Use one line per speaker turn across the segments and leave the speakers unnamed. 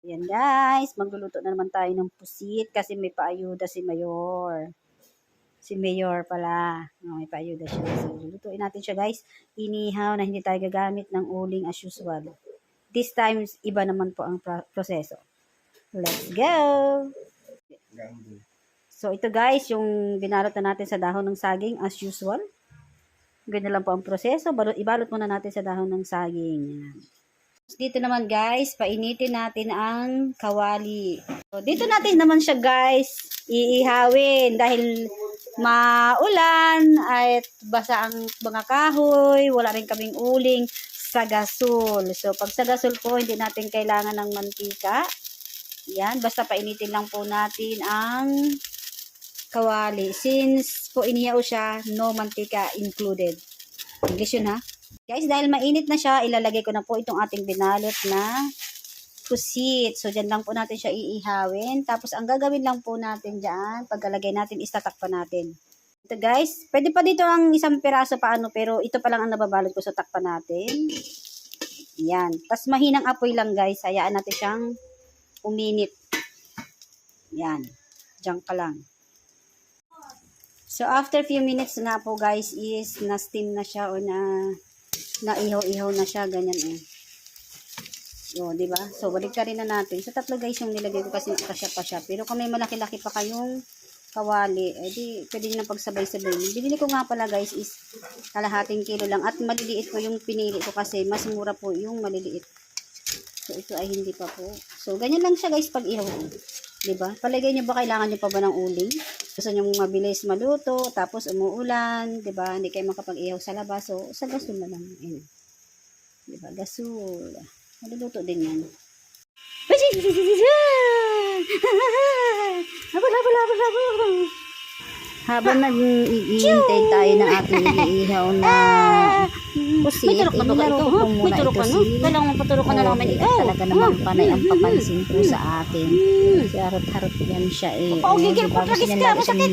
Ayan guys, magluluto na naman tayo ng pusit kasi may paayuda si Mayor. Si Mayor pala. May paayuda siya. So, lutuin natin siya guys. Inihaw na hindi tayo gagamit ng uling as usual. This time, iba naman po ang proseso. Let's go! So, ito guys, yung binalot na natin sa dahon ng saging as usual. Ganyan lang po ang proseso. Ibalot muna natin sa dahon ng saging. Yan. Dito naman guys, painitin natin ang kawali. So, dito natin naman siya guys, iihawin dahil maulan at basa ang mga kahoy, wala rin kaming uling sa gasol. So, pag sa gasol po, hindi natin kailangan ng mantika. Yan, basta painitin lang po natin ang kawali. Since po inihaw siya, no mantika included. English yun ha. Guys, dahil mainit na siya, ilalagay ko na po itong ating binalot na pusit. So, dyan lang po natin siya iihawin. Tapos, ang gagawin lang po natin dyan, pagkalagay natin, istatakpan natin. Ito guys, pwede pa dito ang isang piraso paano, pero ito pa lang ang nababalot ko sa takpan natin. Yan. Tapos, mahinang apoy lang guys. Hayaan natin siyang uminit. Yan. Diyan ka lang. So, after few minutes na po guys, is na-steam na siya o na-ihaw-ihaw na siya, ganyan eh. O, diba? So, balik ka rin na natin. So, tatlo guys yung nilagay ko kasi kasya pa siya. Pero kung may malaki-laki pa kayong kawali, edi pwede nyo na pagsabay-sabay. Binili ko nga pala guys is kalahating kilo lang. At maliliit po yung pinili ko kasi mas mura po yung maliliit. So, ito ay hindi pa po. So, ganyan lang siya guys pag ihaw. Diba? Palagay nyo ba kailangan nyo pa ba ng uling? Gusto nyo mabilis maluto, tapos umuulan, diba? Hindi kayo makapag-ihaw sa labas. So, sa gasol na lang. Ayan. Diba? Gasol. Maluluto din yan. Habang nag-iintay tayo ng ating iihaw na pusit, inilaro ko muna ito si
kailangan patulog ka na lang
Obi. Talaga naman panay ang papansin po sa atin. Si harot-harot yan siya eh.
Gigil ko, tragis ka, masakit.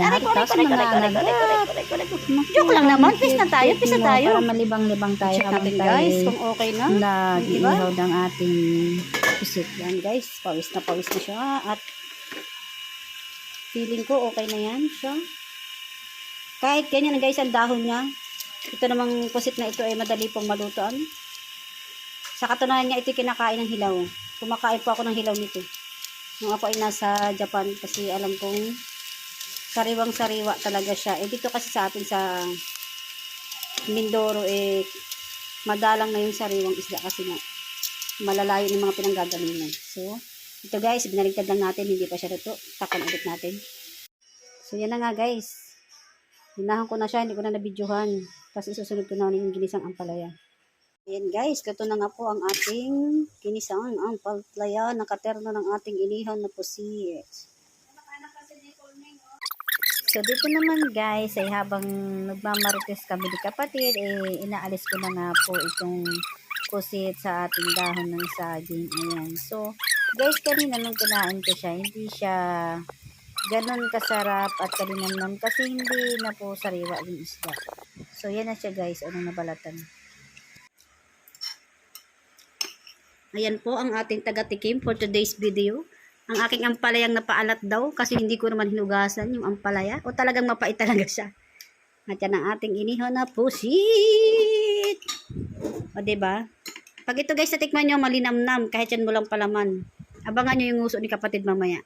Joke lang naman, pis na tayo.
Para malibang-libang tayo
Check
habang
natin
tayo
guys, kung okay na.
nag-iihaw ng ating pusit. Yan guys, pawis na siya. At feeling ko okay na yan siya. Kahit ganyan na guys ang dahon niya. Ito namang pusit na ito ay madali pong malutoan. Sa katunayan niya ito kinakain ng hilaw. Kumakain po ako ng hilaw nito. Nung ako ay nasa Japan kasi alam kong sariwang-sariwa talaga siya. Dito kasi sa atin sa Mindoro madalang na yung sariwang isda kasi nga malalayo ng mga pinanggagalingan. So, ito guys, binaligtad lang natin, hindi pa siya luto. Takpan ulit natin. So, yan na nga guys. Hinahan ko na siya, hindi ko na nabidyohan. Tapos isusunod ko na yung ginisang ampalaya. Ayan guys, luto na nga po ang ating ginisang ampalaya. Nakaterno ng ating inihaw na pusit. So dito naman guys, ay habang nagmamarites kami ni kapatid, inaalis ko na nga po itong pusit sa ating dahon ng saging. Ayan. So guys, kanina nung kinain ko siya, hindi siya ganon kasarap at kalinamnam kasi hindi na po sariwa yung isda. So, yan na siya guys. Anong nabalatan. Ayan po ang ating taga-tikim for today's video. Ang aking ampalayang napaalat daw kasi hindi ko naman hinugasan yung ampalaya. O talagang mapait talaga siya. At yan ang ating inihaw na pusit. O diba? Pag ito guys natikman nyo malinamnam kahit yan mo lang palaman. Abangan nyo yung uso ni kapatid mamaya.